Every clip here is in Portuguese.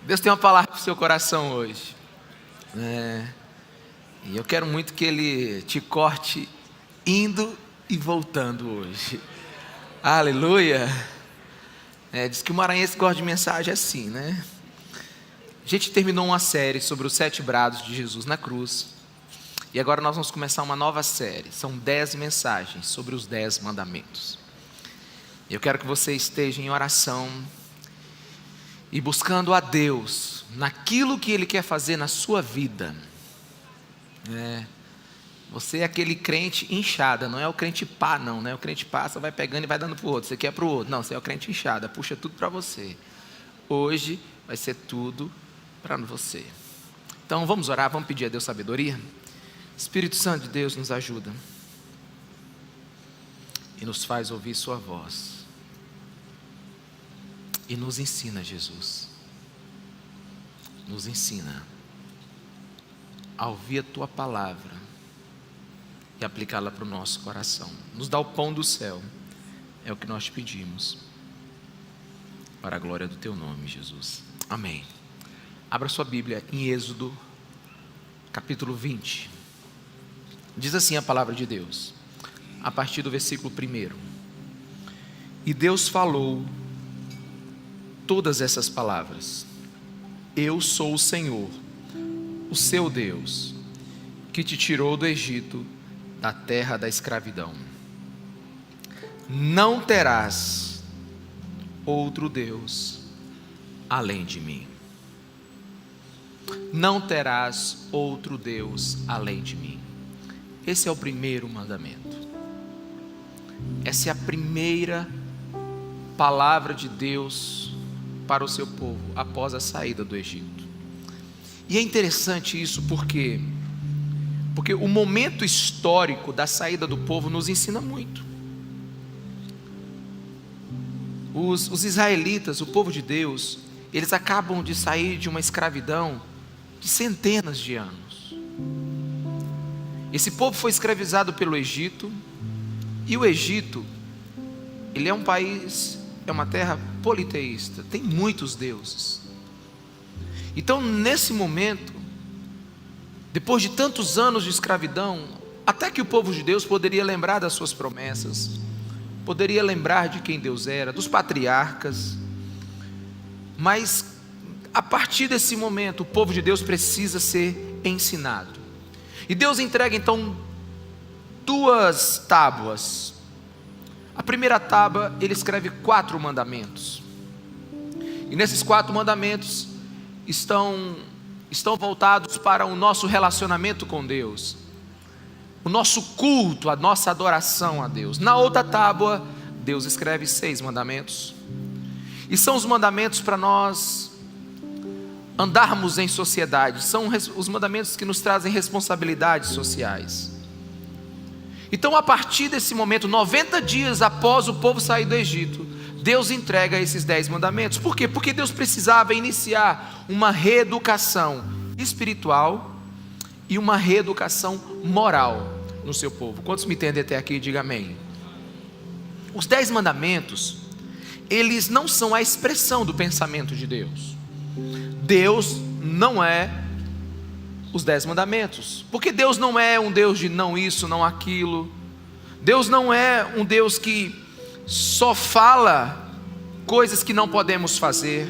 Deus tem uma palavra para o seu coração hoje. E eu quero muito que Ele te corte indo e voltando hoje. Aleluia. Diz que o maranhense gosta de mensagem assim, né? A gente terminou uma série sobre os 7 brados de Jesus na cruz. E agora nós vamos começar uma nova série. São 10 mensagens sobre os 10 mandamentos. Eu quero que você esteja em oração e buscando a Deus naquilo que Ele quer fazer na sua vida. Você é aquele crente inchada, não é o crente pá, não, né? O crente pá, você vai pegando e vai dando para o outro, você quer para o outro. Não, você é o crente inchada, puxa tudo para você. Hoje vai ser tudo para você. Então vamos orar, vamos pedir a Deus sabedoria. Espírito Santo de Deus nos ajuda e nos faz ouvir sua voz e nos ensina, Jesus, nos ensina a ouvir a tua palavra e aplicá-la para o nosso coração. Nos dá o pão do céu, é o que nós te pedimos, para a glória do teu nome, Jesus. Amém. Abra sua Bíblia em Êxodo capítulo 20. Diz assim a palavra de Deus, a partir do versículo 1. E Deus falou todas essas palavras: Eu sou o Senhor, o seu Deus, que te tirou do Egito, da terra da escravidão. Não terás outro Deus além de mim. Não terás outro Deus além de mim. Esse é o primeiro mandamento. Essa é a primeira palavra de Deus para o seu povo após a saída do Egito. E é interessante isso porque o momento histórico da saída do povo nos ensina muito. Os israelitas, o povo de Deus, eles acabam de sair de uma escravidão de centenas de anos. Esse povo foi escravizado pelo Egito, e o Egito, ele é um país, é uma terra politeísta, tem muitos deuses. Então nesse momento, depois de tantos anos de escravidão, até que o povo de Deus poderia lembrar das suas promessas, poderia lembrar de quem Deus era, dos patriarcas, mas a partir desse momento o povo de Deus precisa ser ensinado. E Deus entrega então 2 tábuas. A primeira tábua, Ele escreve 4 mandamentos. E nesses 4 mandamentos estão voltados para o nosso relacionamento com Deus, o nosso culto, a nossa adoração a Deus. Na outra tábua, Deus escreve 6 mandamentos. E são os mandamentos para nós andarmos em sociedade. São os mandamentos que nos trazem responsabilidades sociais. Então a partir desse momento, 90 dias após o povo sair do Egito, Deus entrega esses 10 mandamentos. Por quê? Porque Deus precisava iniciar uma reeducação espiritual e uma reeducação moral no seu povo. Quantos me entendem até aqui? Diga amém. Os 10 mandamentos, eles não são a expressão do pensamento de Deus. Deus não é os 10 mandamentos, porque Deus não é um Deus de não isso, não aquilo. Deus não é um Deus que só fala coisas que não podemos fazer.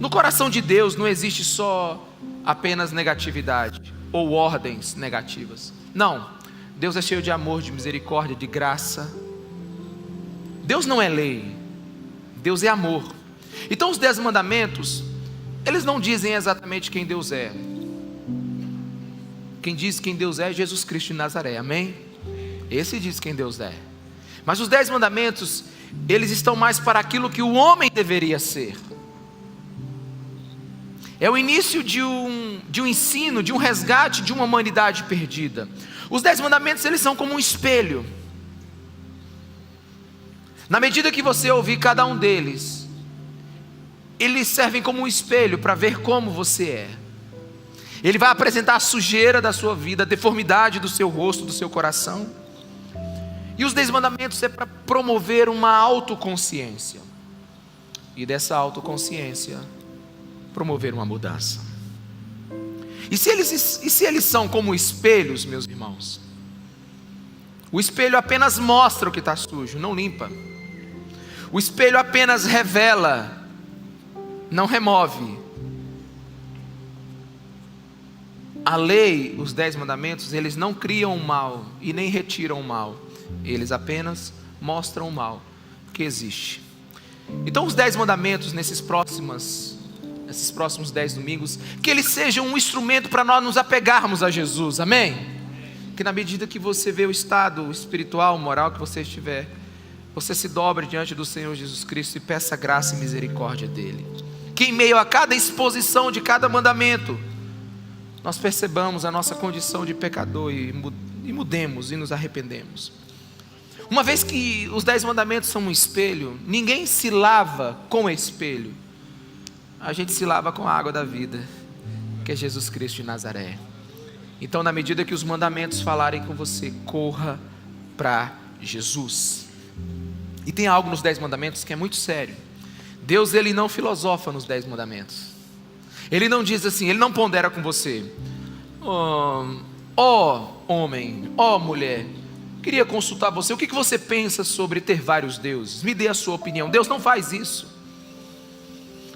No coração de Deus não existe só apenas negatividade ou ordens negativas. Não, Deus é cheio de amor, de misericórdia, de graça. Deus não é lei, Deus é amor. Então os 10 mandamentos, eles não dizem exatamente quem Deus é. Quem diz quem Deus é Jesus Cristo de Nazaré, amém? Esse diz quem Deus é. Mas os 10 mandamentos, eles estão mais para aquilo que o homem deveria ser. É o início de um ensino, de um resgate de uma humanidade perdida. Os 10 mandamentos, eles são como um espelho. Na medida que você ouvir cada um deles, eles servem como um espelho para ver como você é. Ele vai apresentar a sujeira da sua vida, a deformidade do seu rosto, do seu coração. E os 10 mandamentos é para promover uma autoconsciência. E dessa autoconsciência promover uma mudança. E se eles são como espelhos, meus irmãos? O espelho apenas mostra o que está sujo, não limpa. O espelho apenas revela, não remove. A lei, os 10 mandamentos, eles não criam o mal e nem retiram o mal. Eles apenas mostram o mal que existe. Então os 10 mandamentos nesses próximos 10 domingos, que eles sejam um instrumento para nós nos apegarmos a Jesus, amém? Que na medida que você vê o estado espiritual, moral que você estiver, você se dobre diante do Senhor Jesus Cristo e peça graça e misericórdia dEle. Que em meio a cada exposição de cada mandamento, nós percebamos a nossa condição de pecador e mudemos e nos arrependemos. Uma vez que os 10 mandamentos são um espelho, ninguém se lava com espelho. A gente se lava com a água da vida, que é Jesus Cristo de Nazaré. Então, na medida que os mandamentos falarem com você, corra para Jesus. E tem algo nos 10 mandamentos que é muito sério. Deus, Ele não filosofa nos 10 mandamentos. Ele não diz assim, Ele não pondera com você: ó homem, ó mulher, queria consultar você, o que você pensa sobre ter vários deuses? Me dê a sua opinião. Deus não faz isso.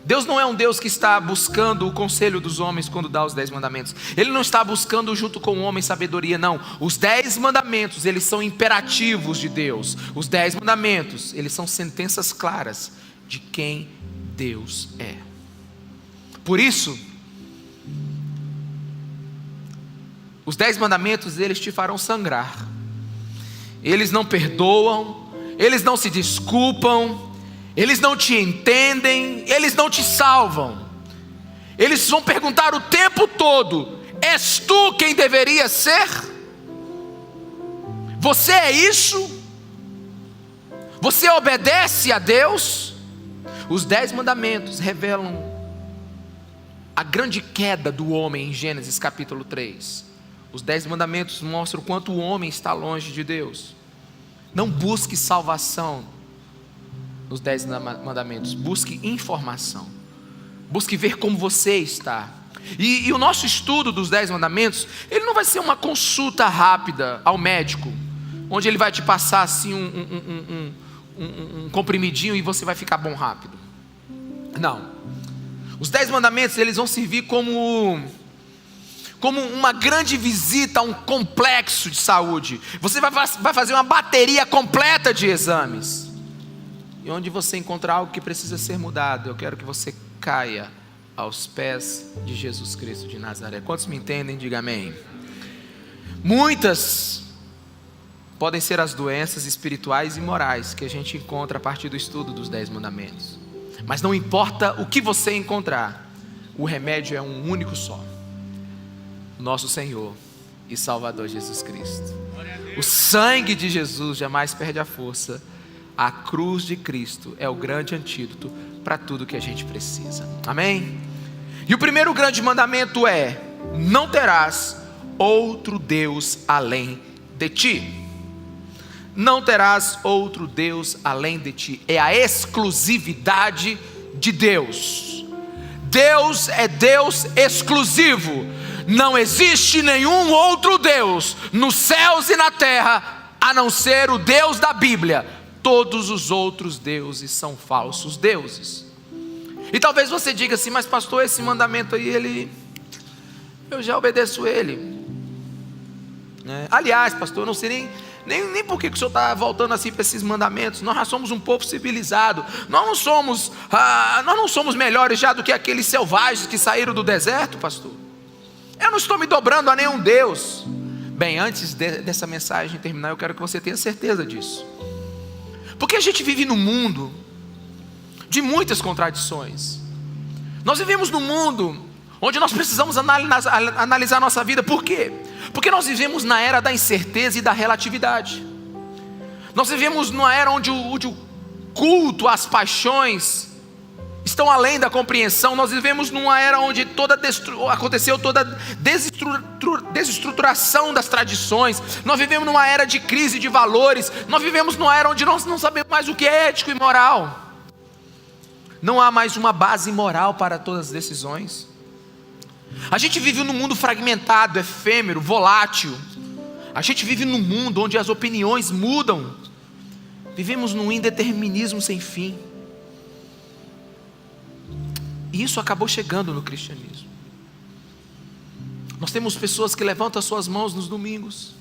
Deus não é um Deus que está buscando o conselho dos homens quando dá os 10 mandamentos. Ele não está buscando junto com o homem sabedoria, não. Os 10 mandamentos, eles são imperativos de Deus. Os 10 mandamentos, eles são sentenças claras de quem Deus é. Por isso, os 10 mandamentos, eles te farão sangrar. Eles não perdoam, eles não se desculpam, eles não te entendem, eles não te salvam. Eles vão perguntar o tempo todo: és tu quem deveria ser? Você é isso? Você obedece a Deus? Os 10 mandamentos revelam a grande queda do homem em Gênesis capítulo 3. Os 10 mandamentos mostram o quanto o homem está longe de Deus. Não busque salvação nos 10 mandamentos, busque informação, busque ver como você está. E o nosso estudo dos 10 mandamentos, ele não vai ser uma consulta rápida ao médico, onde ele vai te passar assim um comprimidinho e você vai ficar bom rápido. Não. Os 10 mandamentos, eles vão servir como uma grande visita a um complexo de saúde. Você vai fazer uma bateria completa de exames. E onde você encontrar algo que precisa ser mudado, eu quero que você caia aos pés de Jesus Cristo de Nazaré. Quantos me entendem? Diga amém. Muitas podem ser as doenças espirituais e morais que a gente encontra a partir do estudo dos 10 mandamentos. Mas não importa o que você encontrar, o remédio é um único só: nosso Senhor e Salvador Jesus Cristo. O sangue de Jesus jamais perde a força. A cruz de Cristo é o grande antídoto para tudo que a gente precisa. Amém? E o primeiro grande mandamento é: não terás outro Deus além de ti. Não terás outro Deus além de ti. É a exclusividade de Deus. Deus é Deus exclusivo. Não existe nenhum outro Deus nos céus e na terra a não ser o Deus da Bíblia. Todos os outros deuses são falsos deuses. E talvez você diga assim: mas pastor, esse mandamento aí, eu já obedeço ele. Aliás, pastor, eu não sei nem por que o senhor está voltando assim para esses mandamentos. Nós já somos um povo civilizado. Nós não somos melhores já do que aqueles selvagens que saíram do deserto, pastor. Eu não estou me dobrando a nenhum Deus. Bem, antes dessa mensagem terminar, eu quero que você tenha certeza disso. Porque a gente vive num mundo de muitas contradições. Nós vivemos num mundo onde nós precisamos analisar a nossa vida. Por quê? Porque nós vivemos na era da incerteza e da relatividade. Nós vivemos numa era onde o culto às paixões estão além da compreensão. Nós vivemos numa era onde aconteceu toda desestruturação das tradições. Nós vivemos numa era de crise de valores. Nós vivemos numa era onde nós não sabemos mais o que é ético e moral. Não há mais uma base moral para todas as decisões. A gente vive num mundo fragmentado, efêmero, volátil. A gente vive num mundo onde as opiniões mudam. Vivemos num indeterminismo sem fim. E isso acabou chegando no cristianismo. Nós temos pessoas que levantam as suas mãos nos domingos.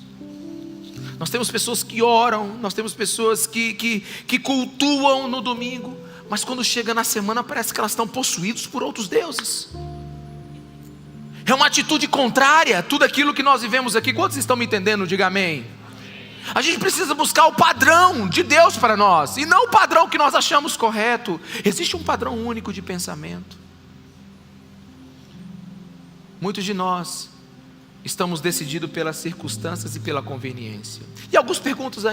Nós temos pessoas que oram. Nós temos pessoas que cultuam no domingo. Mas quando chega na semana parece que elas estão possuídas por outros deuses. É uma atitude contrária a tudo aquilo que nós vivemos aqui. Quantos estão me entendendo? Diga amém. A gente precisa buscar o padrão de Deus para nós, e não o padrão que nós achamos correto. Existe um padrão único de pensamento. Muitos de nós estamos decididos pelas circunstâncias e pela conveniência. E alguns perguntam,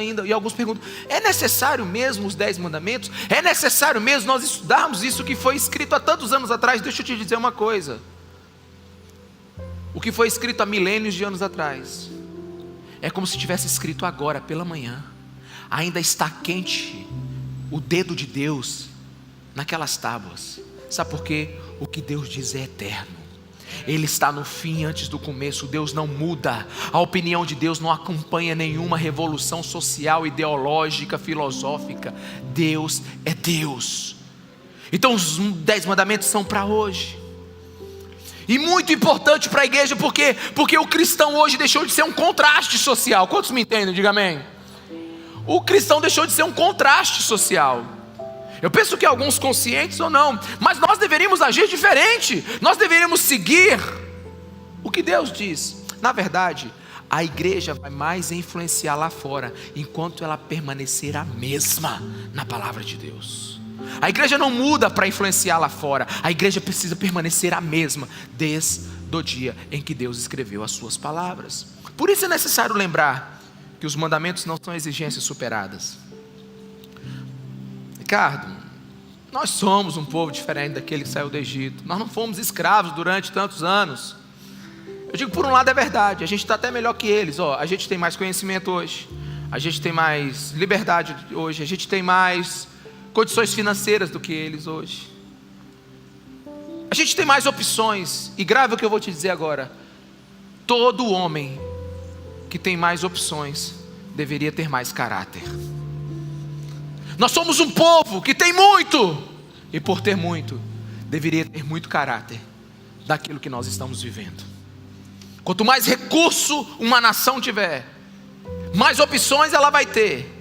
é necessário mesmo os 10 mandamentos? É necessário mesmo nós estudarmos isso que foi escrito há tantos anos atrás? Deixa eu te dizer uma coisa. O que foi escrito há milênios de anos atrás é como se tivesse escrito agora pela manhã. Ainda está quente o dedo de Deus naquelas tábuas. Sabe por quê? O que Deus diz é eterno. Ele está no fim antes do começo. Deus não muda. A opinião de Deus não acompanha nenhuma revolução social, ideológica, filosófica. Deus é Deus. Então os 10 mandamentos são para hoje. E muito importante para a igreja, porque o cristão hoje deixou de ser um contraste social. Quantos me entendem? Diga amém. O cristão deixou de ser um contraste social. Eu penso que alguns conscientes ou não, mas nós deveríamos agir diferente. Nós deveríamos seguir o que Deus diz. Na verdade, a igreja vai mais influenciar lá fora, enquanto ela permanecer a mesma na palavra de Deus. A igreja não muda para influenciar lá fora. A igreja precisa permanecer a mesma desde o dia em que Deus escreveu as suas palavras. Por isso é necessário lembrar que os mandamentos não são exigências superadas. Ricardo, nós somos um povo diferente daquele que saiu do Egito. Nós não fomos escravos durante tantos anos. Eu digo, por um lado é verdade, a gente está até melhor que eles. A gente tem mais conhecimento hoje, a gente tem mais liberdade hoje, a gente tem mais condições financeiras do que eles hoje. A gente tem mais opções. E grave o que eu vou te dizer agora: todo homem que tem mais opções deveria ter mais caráter. Nós somos um povo que tem muito, e por ter muito, deveria ter muito caráter daquilo que nós estamos vivendo. Quanto mais recurso uma nação tiver, mais opções ela vai ter,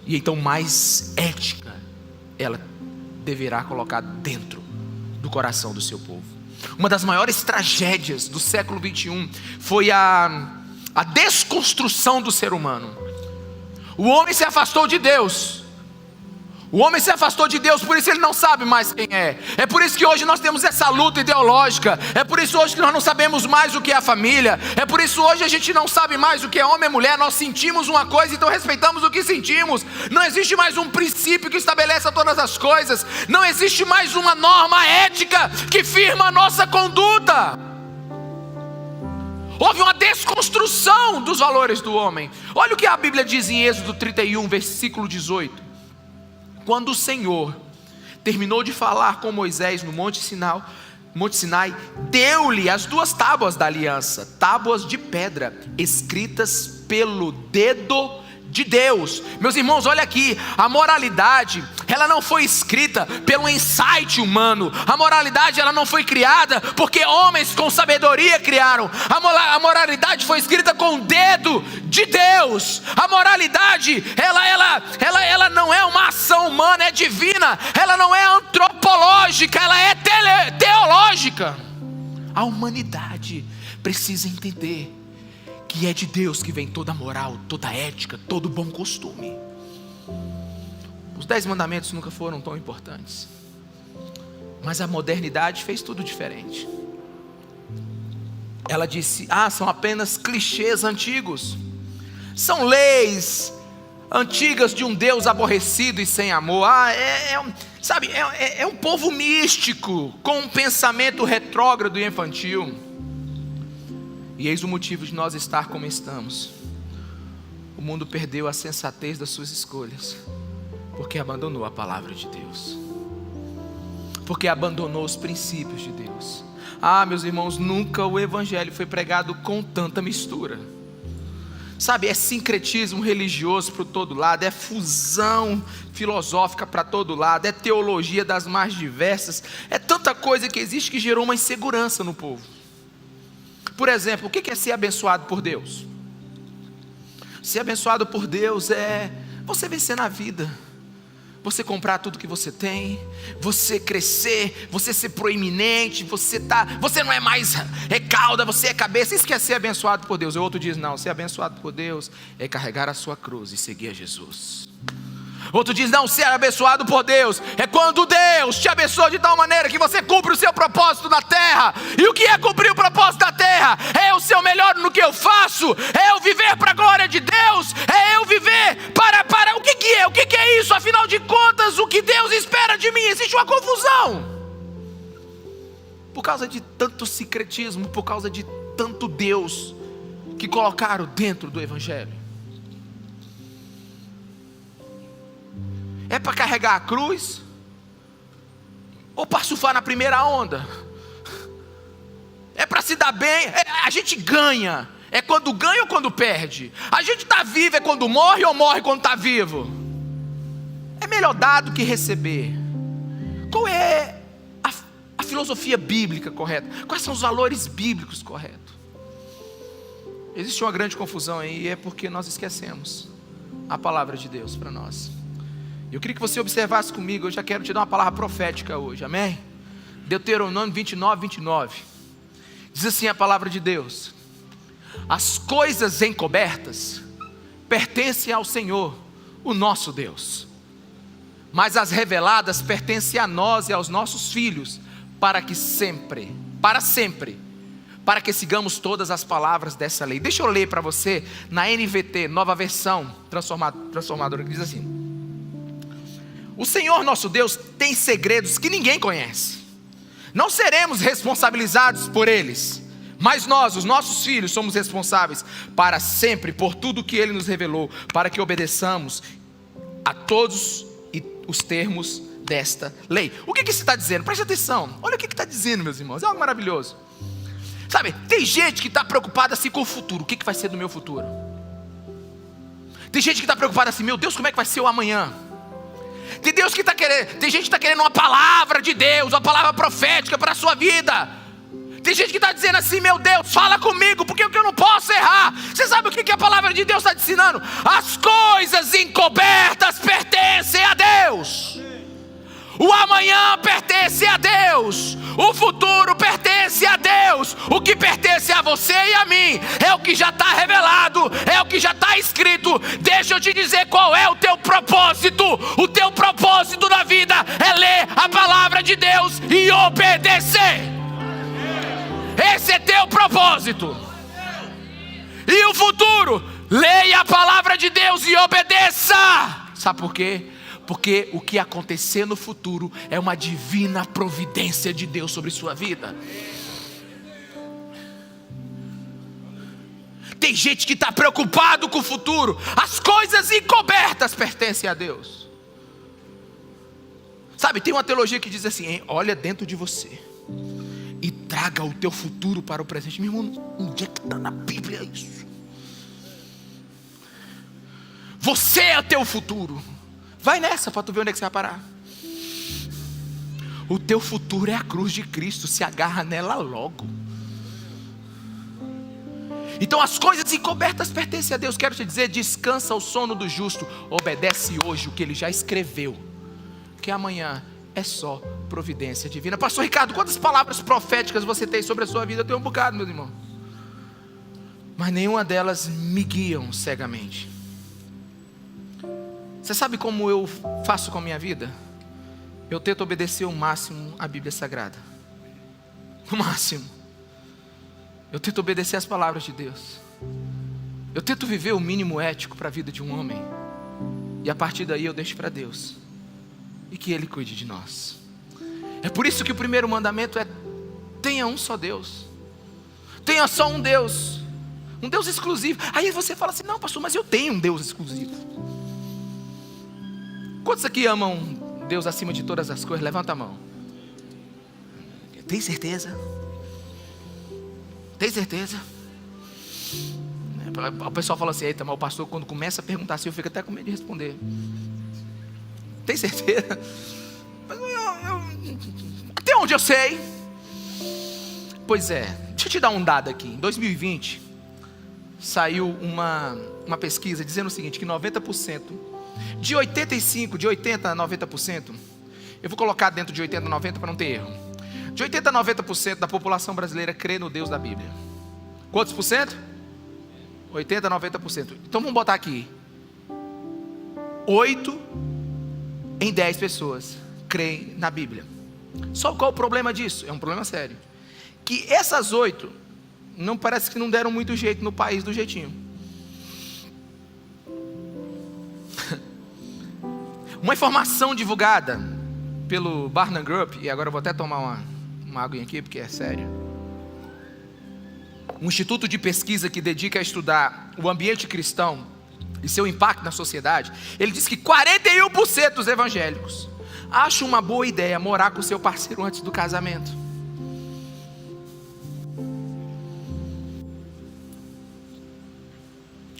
e então mais ética ela deverá colocar dentro do coração do seu povo. Uma das maiores tragédias do século 21 foi a desconstrução do ser humano. O homem se afastou de Deus. O homem se afastou de Deus, por isso ele não sabe mais quem é. É por isso que hoje nós temos essa luta ideológica. É por isso hoje que nós não sabemos mais o que é a família. É por isso hoje a gente não sabe mais o que é homem e mulher. Nós sentimos uma coisa, então respeitamos o que sentimos. Não existe mais um princípio que estabeleça todas as coisas. Não existe mais uma norma ética que firma a nossa conduta. Houve uma desconstrução dos valores do homem. Olha o que a Bíblia diz em Êxodo 31, versículo 18. Quando o Senhor terminou de falar com Moisés no Monte Sinai, deu-lhe as 2 tábuas da aliança, tábuas de pedra, escritas pelo dedo de Deus. Meus irmãos, olha aqui, a moralidade, ela não foi escrita pelo insight humano. A moralidade, ela não foi criada porque homens com sabedoria criaram. A moralidade foi escrita com o dedo de Deus. A moralidade, ela não é uma ação humana, é divina. Ela não é antropológica, ela é teológica. A humanidade precisa entender que é de Deus que vem toda a moral, toda a ética, todo o bom costume. Os 10 mandamentos nunca foram tão importantes, mas a modernidade fez tudo diferente. Ela disse, são apenas clichês antigos, são leis antigas de um Deus aborrecido e sem amor. É um povo místico, com um pensamento retrógrado e infantil. E eis o motivo de nós estar como estamos. O mundo perdeu a sensatez das suas escolhas, porque abandonou a palavra de Deus. porque abandonou os princípios de Deus. Meus irmãos, nunca o evangelho foi pregado com tanta mistura. Sabe, é sincretismo religioso para todo lado, é fusão filosófica para todo lado, é teologia das mais diversas, é tanta coisa que existe que gerou uma insegurança no povo. Por exemplo, o que é ser abençoado por Deus? Ser abençoado por Deus é você vencer na vida, você comprar tudo que você tem, você crescer, você ser proeminente, você não é mais cauda, você é cabeça. Isso que é ser abençoado por Deus. O outro diz, não, ser abençoado por Deus é carregar a sua cruz e seguir a Jesus. Outro diz, não, ser abençoado por Deus é quando Deus te abençoa de tal maneira que você cumpre o seu propósito na terra. E o que é cumprir o propósito da terra? É eu ser o melhor no que eu faço, é eu viver para a glória de Deus, é eu viver para o que é? O que é isso? Afinal de contas, o que Deus espera de mim? Existe uma confusão por causa de tanto sincretismo, por causa de tanto Deus que colocaram dentro do evangelho. É para carregar a cruz? Ou para surfar na primeira onda? É para se dar bem? A gente ganha. É quando ganha ou quando perde? A gente está vivo é quando morre ou morre quando está vivo? É melhor dar do que receber. Qual é a filosofia bíblica correta? Quais são os valores bíblicos corretos? Existe uma grande confusão aí, e é porque nós esquecemos a palavra de Deus para nós. Eu queria que você observasse comigo. Eu já quero te dar uma palavra profética hoje, amém? Deuteronômio 29, 29 diz assim a palavra de Deus: as coisas encobertas pertencem ao Senhor, o nosso Deus, mas as reveladas pertencem a nós e aos nossos filhos, para que sigamos todas as palavras dessa lei. Deixa eu ler para você na NVT, nova versão transformadora, que diz assim: o Senhor nosso Deus tem segredos que ninguém conhece. Não seremos responsabilizados por eles, mas nós, os nossos filhos, somos responsáveis para sempre por tudo que Ele nos revelou, para que obedeçamos a todos os termos desta lei. O que isso está dizendo? Preste atenção, olha o que está dizendo, meus irmãos, é algo maravilhoso. Sabe, tem gente que está preocupada assim com o futuro. O que vai ser do meu futuro? Tem gente que está preocupada assim, meu Deus, como é que vai ser o amanhã? Tem gente que está querendo uma palavra de Deus, uma palavra profética para a sua vida. Tem gente que está dizendo assim, meu Deus, fala comigo, porque eu não posso errar. Você sabe o que a palavra de Deus está te ensinando? As coisas encobertas pertencem a Deus. O amanhã pertence a Deus. O futuro pertence a Deus. O que pertence a você e a mim é o que já está revelado, é o que já está escrito. Deixa eu te dizer qual é o teu propósito. O teu propósito na vida é ler a palavra de Deus e obedecer. Esse é teu propósito. E o futuro, leia a palavra de Deus e obedeça. Sabe por quê? Porque o que acontecer no futuro é uma divina providência de Deus sobre sua vida. Tem gente que está preocupado com o futuro. As coisas encobertas pertencem a Deus. Sabe, tem uma teologia que diz assim, hein? Olha dentro de você e traga o teu futuro para o presente. Meu irmão, onde é que está na Bíblia isso? Você é o teu futuro. Vai nessa para tu ver onde é que você vai parar. O teu futuro é a cruz de Cristo. Se agarra nela logo. Então as coisas encobertas pertencem a Deus. Quero te dizer, descansa o sono do justo. Obedece hoje o que ele já escreveu, que amanhã é só providência divina. Pastor Ricardo, quantas palavras proféticas você tem sobre a sua vida? Eu tenho um bocado, meu irmão, mas nenhuma delas me guiam cegamente. Você sabe como eu faço com a minha vida? Eu tento obedecer o máximo à Bíblia Sagrada. O máximo. Eu tento obedecer as palavras de Deus. Eu tento viver o mínimo ético para a vida de um homem. E a partir daí eu deixo para Deus. E que Ele cuide de nós. É por isso que o primeiro mandamento é: tenha um só Deus. Tenha só um Deus. Um Deus exclusivo. Aí você fala assim, não pastor, mas eu tenho um Deus exclusivo. Quantos aqui amam Deus acima de todas as coisas? Levanta a mão. Tem certeza? Tem certeza? O pessoal fala assim: eita, mas o pastor quando começa a perguntar assim, eu fico até com medo de responder. Tem certeza? Até onde eu sei? Pois é, deixa eu te dar um dado aqui. Em 2020 saiu uma pesquisa dizendo o seguinte, que 90%, de 80 a 90%, eu vou colocar dentro de 80 a 90 para não ter erro, de 80 a 90% da população brasileira crê no Deus da Bíblia. Quantos por cento? 80 a 90%. Então vamos botar aqui, 8 em 10 pessoas creem na Bíblia. Só qual o problema disso? É um problema sério, que essas 8 não parece que não deram muito jeito no país do jeitinho. Uma informação divulgada pelo Barna Group, e agora eu vou até tomar uma aguinha aqui porque é sério. Um instituto de pesquisa que dedica a estudar o ambiente cristão e seu impacto na sociedade, ele diz que 41% dos evangélicos acham uma boa ideia morar com seu parceiro antes do casamento.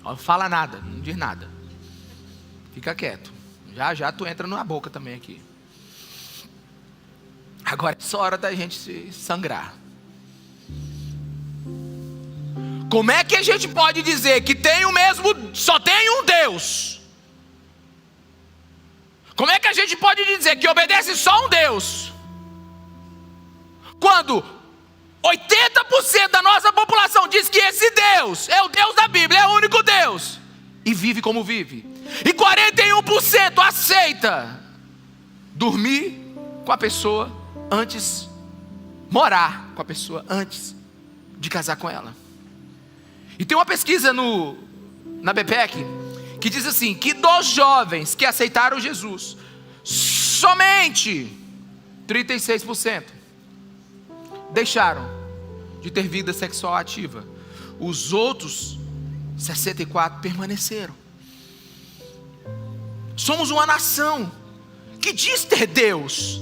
Não fala nada, não diz nada, fica quieto, já tu entra na boca também aqui. Agora é só hora da gente se sangrar. Como é que a gente pode dizer que tem o mesmo, só tem um Deus? Como é que a gente pode dizer que obedece só um Deus, quando 80% da nossa população diz que esse Deus é o Deus da Bíblia, é o único Deus, e vive como vive, e 41% aceita dormir com a pessoa antes, morar com a pessoa antes de casar com ela? E tem uma pesquisa na BPEC que diz assim, que dos jovens que aceitaram Jesus, somente 36% deixaram de ter vida sexual ativa. Os outros 64% permaneceram. Somos uma nação que diz ter Deus,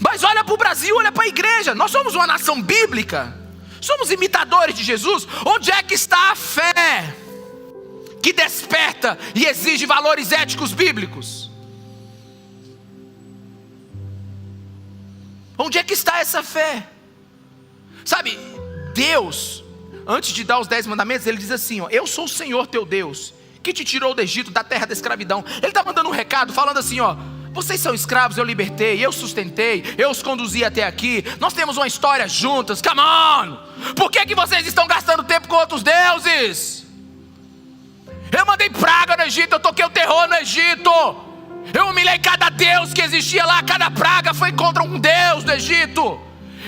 mas olha para o Brasil, olha para a igreja. Nós somos uma nação bíblica, somos imitadores de Jesus. Onde é que está a fé que desperta e exige valores éticos bíblicos? Onde é que está essa fé? Sabe, Deus, antes de dar os 10 mandamentos, Ele diz assim, ó, eu sou o Senhor teu Deus, que te tirou do Egito, da terra da escravidão. Ele está mandando um recado, falando assim, ó, vocês são escravos, eu libertei, eu sustentei, eu os conduzi até aqui, nós temos uma história juntas, come on! Por que vocês estão gastando tempo com outros deuses? Eu mandei praga no Egito, eu toquei o terror no Egito, eu humilhei cada deus que existia lá, cada praga foi contra um deus do Egito.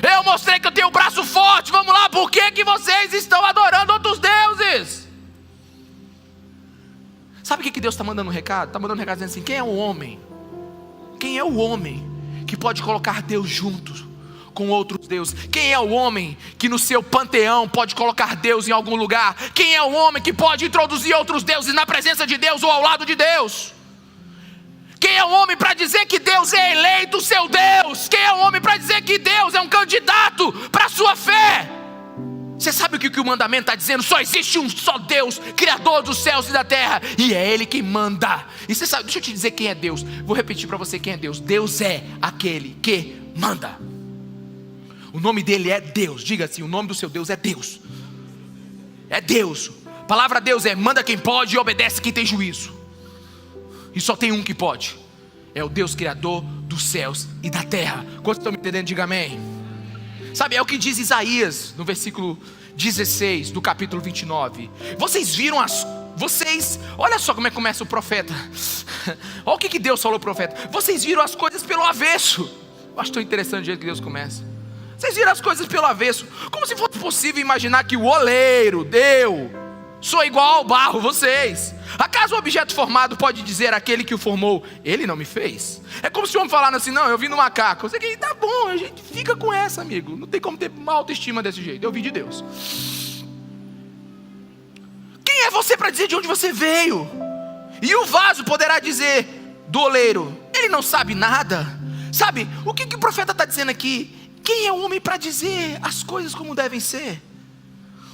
Eu mostrei que eu tenho o braço forte, vamos lá, por que vocês estão adorando outros deuses? Sabe o que Deus está mandando um recado? Está mandando um recado dizendo assim, quem é o homem? Quem é o homem que pode colocar Deus junto com outros deuses? Quem é o homem que no seu panteão pode colocar Deus em algum lugar? Quem é o homem que pode introduzir outros deuses na presença de Deus ou ao lado de Deus? Quem é o homem para dizer que Deus é eleito seu Deus? Quem é o homem para dizer que Deus é um candidato para a sua fé? Você sabe o que o mandamento está dizendo? Só existe um só Deus, Criador dos céus e da terra, e é Ele quem manda. E você sabe, deixa eu te dizer quem é Deus. Vou repetir para você quem é Deus. Deus é aquele que manda. O nome dele é Deus. Diga assim, o nome do seu Deus é Deus. É Deus. A palavra Deus é manda quem pode e obedece quem tem juízo. E só tem um que pode, é o Deus Criador dos céus e da terra. Quantos estão me entendendo? Diga amém. Sabe, é o que diz Isaías no versículo 16 do capítulo 29. Vocês viram olha só como é que começa o profeta. Olha o que Deus falou ao profeta. Vocês viram as coisas pelo avesso. Eu acho tão interessante o jeito que Deus começa. Vocês viram as coisas pelo avesso, como se fosse possível imaginar que o oleiro deu, sou igual ao barro, vocês. Acaso o objeto formado pode dizer àquele que o formou, ele não me fez? É como se o homem falasse assim, não, eu vi no macaco. Você que tá bom, a gente fica com essa, amigo. Não tem como ter uma autoestima desse jeito, eu vi de Deus. Quem é você para dizer de onde você veio? E o vaso poderá dizer do oleiro, ele não sabe nada. Sabe, o que o profeta está dizendo aqui? Quem é o homem para dizer as coisas como devem ser?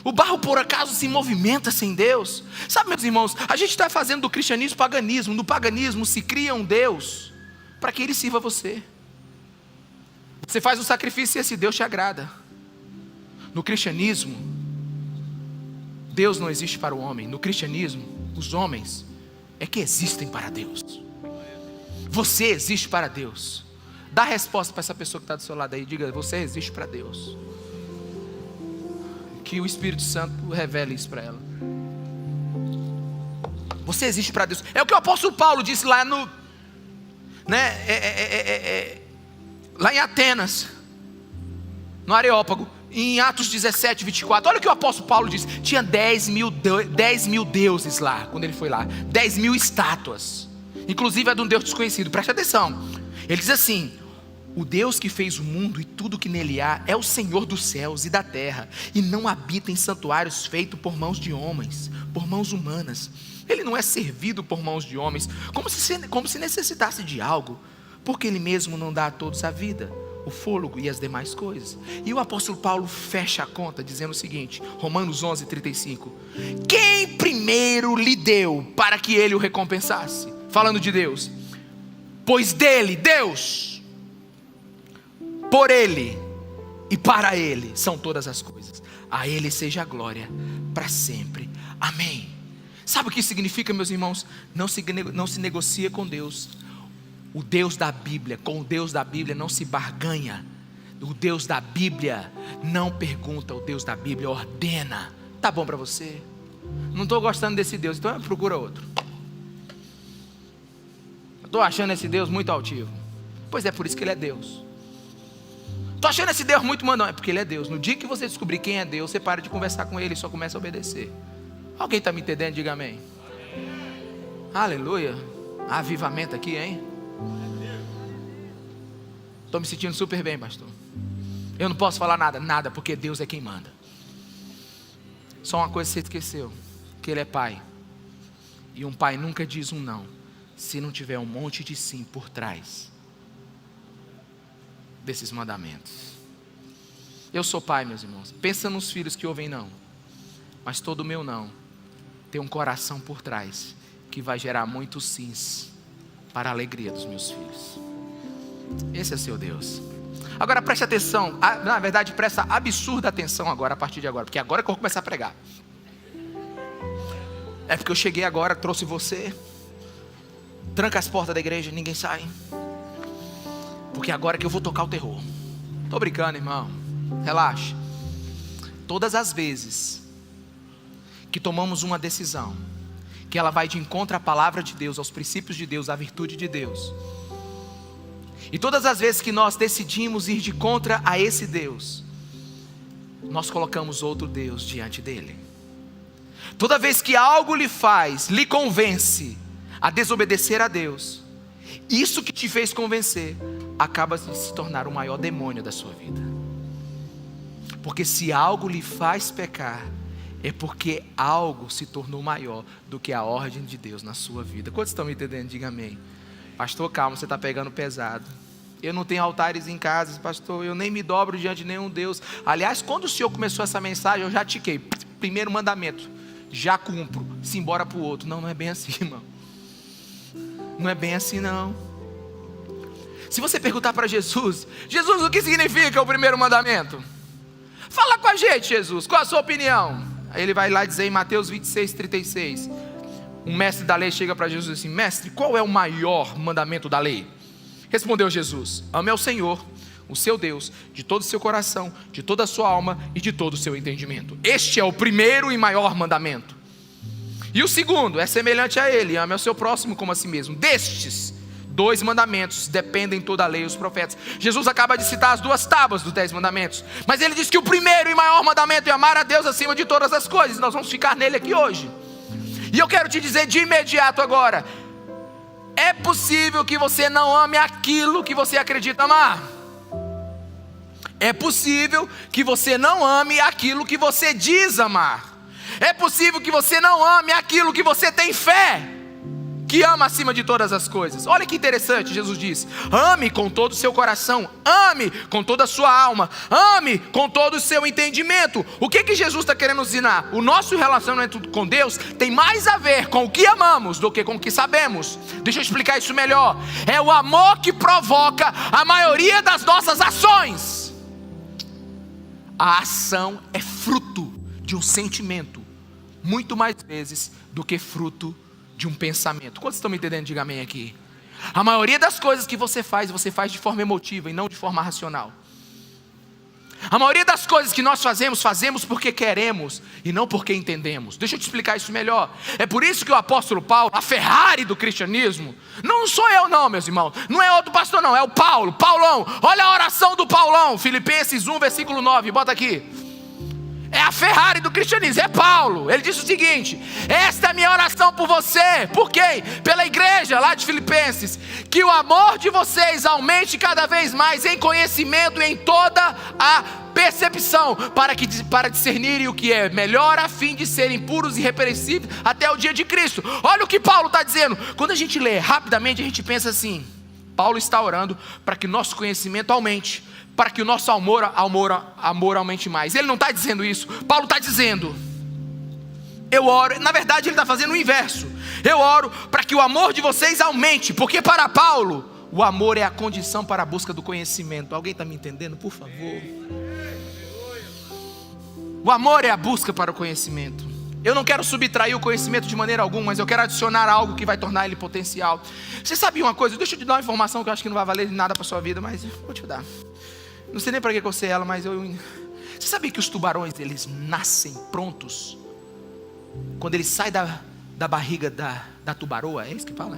O barro por acaso se movimenta sem Deus? Sabe, meus irmãos, a gente está fazendo do cristianismo paganismo. No paganismo se cria um Deus para que ele sirva a você. Você faz um sacrifício e esse Deus te agrada. No cristianismo, Deus não existe para o homem. No cristianismo, os homens é que existem para Deus. Você existe para Deus. Dá a resposta para essa pessoa que está do seu lado aí. Diga: você existe para Deus. Que o Espírito Santo revele isso para ela. Você existe para Deus. É o que o apóstolo Paulo disse lá no, lá em Atenas, no Areópago, em Atos 17, 24. Olha o que o apóstolo Paulo disse. Tinha 10 mil deuses lá, quando ele foi lá. 10 mil estátuas. Inclusive a de um Deus desconhecido. Preste atenção. Ele diz assim: o Deus que fez o mundo e tudo que nele há é o Senhor dos céus e da terra, e não habita em santuários feitos por mãos de homens, por mãos humanas. Ele não é servido por mãos de homens, como se necessitasse de algo, porque ele mesmo não dá a todos a vida, o fôlego e as demais coisas. E o apóstolo Paulo fecha a conta dizendo o seguinte, Romanos 11, 35: quem primeiro lhe deu para que ele o recompensasse? Falando de Deus. Pois dele, Deus, por ele e para ele são todas as coisas. A ele seja a glória para sempre. Amém. Sabe o que significa, meus irmãos? Não se negocia com Deus. O Deus da Bíblia, com o Deus da Bíblia não se barganha. O Deus da Bíblia não pergunta, o Deus da Bíblia ordena. Tá bom para você? Não estou gostando desse Deus, então procura outro. Estou achando esse Deus muito altivo. Pois é, por isso que ele é Deus. Estou achando esse Deus muito mandão. É porque ele é Deus. No dia que você descobrir quem é Deus, você para de conversar com ele e só começa a obedecer. Alguém está me entendendo? Diga amém. Aleluia. Avivamento aqui, hein? Estou me sentindo super bem, pastor. Eu não posso falar nada, porque Deus é quem manda. Só uma coisa você esqueceu: que ele é pai. E um pai nunca diz um não se não tiver um monte de sim por trás desses mandamentos. Eu sou pai, meus irmãos. Pensa nos filhos que ouvem não. Mas todo meu não tem um coração por trás que vai gerar muitos sims para a alegria dos meus filhos. Esse é seu Deus. Agora preste atenção. Na verdade, presta absurda atenção agora, a partir de agora, porque agora que eu vou começar a pregar. É porque eu cheguei agora, trouxe você. Tranca as portas da igreja, ninguém sai. Porque agora que eu vou tocar o terror. Tô brincando, irmão. Relaxa. Todas as vezes que tomamos uma decisão, que ela vai de encontro à palavra de Deus, aos princípios de Deus, à virtude de Deus, e todas as vezes que nós decidimos ir de contra a esse Deus, nós colocamos outro Deus diante dele. Toda vez que algo lhe convence a desobedecer a Deus, isso que te fez convencer acaba de se tornar o maior demônio da sua vida. Porque se algo lhe faz pecar, é porque algo se tornou maior do que a ordem de Deus na sua vida. Quantos estão me entendendo? Diga amém. Pastor, calma, você está pegando pesado. Eu não tenho altares em casa, pastor. Eu nem me dobro diante de nenhum Deus. Aliás, quando o Senhor começou essa mensagem, eu já tiquei. Primeiro mandamento, já cumpro. Se embora para o outro. Não é bem assim, irmão. Não é bem assim, não. Se você perguntar para Jesus, Jesus, o que significa o primeiro mandamento? Fala com a gente, Jesus, qual a sua opinião? Aí ele vai lá dizer em Mateus 26, 36. Um mestre da lei chega para Jesus e diz assim: mestre, qual é o maior mandamento da lei? Respondeu Jesus: ame ao Senhor, o seu Deus, de todo o seu coração, de toda a sua alma e de todo o seu entendimento. Este é o primeiro e maior mandamento. E o segundo é semelhante a ele: ame ao seu próximo como a si mesmo. Destes 2 mandamentos dependem toda a lei e os profetas. Jesus acaba de citar as 2 tábuas dos 10 mandamentos, mas ele diz que o primeiro e maior mandamento é amar a Deus acima de todas as coisas. Nós vamos ficar nele aqui hoje. E eu quero te dizer de imediato agora: é possível que você não ame aquilo que você acredita amar. É possível que você não ame aquilo que você diz amar. É possível que você não ame aquilo que você tem fé. que ama acima de todas as coisas. Olha que interessante, Jesus diz: ame com todo o seu coração, ame com toda a sua alma, ame com todo o seu entendimento. O que Jesus está querendo nos ensinar? O nosso relacionamento com Deus tem mais a ver com o que amamos do que com o que sabemos. Deixa eu explicar isso melhor. É o amor que provoca a maioria das nossas ações. A ação é fruto de um sentimento, muito mais vezes do que fruto de um pensamento. Quantos estão me entendendo? Diga amém aqui. A maioria das coisas que você faz de forma emotiva e não de forma racional. A maioria das coisas que nós fazemos porque queremos e não porque entendemos. Deixa eu te explicar isso melhor. É por isso que o apóstolo Paulo, a Ferrari do cristianismo, não sou eu não, meus irmãos, não é outro pastor não, é o Paulão. Olha a oração do Paulão, Filipenses 1, versículo 9, bota aqui. É a Ferrari do cristianismo, é Paulo. Ele diz o seguinte: esta é a minha oração por você. Por quem? Pela igreja lá de Filipenses. Que o amor de vocês aumente cada vez mais em conhecimento e em toda a percepção, para discernirem o que é melhor, a fim de serem puros e irrepreensíveis até o dia de Cristo. Olha o que Paulo está dizendo. Quando a gente lê rapidamente, a gente pensa assim: Paulo está orando para que nosso conhecimento aumente, para que o nosso amor aumente mais. Ele não está dizendo isso. Paulo está dizendo: eu oro. Na verdade ele está fazendo o inverso. Eu oro para que o amor de vocês aumente, porque para Paulo o amor é a condição para a busca do conhecimento. Alguém está me entendendo, por favor? O amor é a busca para o conhecimento. Eu não quero subtrair o conhecimento de maneira alguma, mas eu quero adicionar algo que vai tornar ele potencial. Você sabe uma coisa? Deixa eu te dar uma informação que eu acho que não vai valer nada para a sua vida, mas eu vou te dar. Não sei nem para que eu sei ela, mas Você sabia que os tubarões, eles nascem prontos? Quando eles saem da barriga da tubaroa, é isso que fala,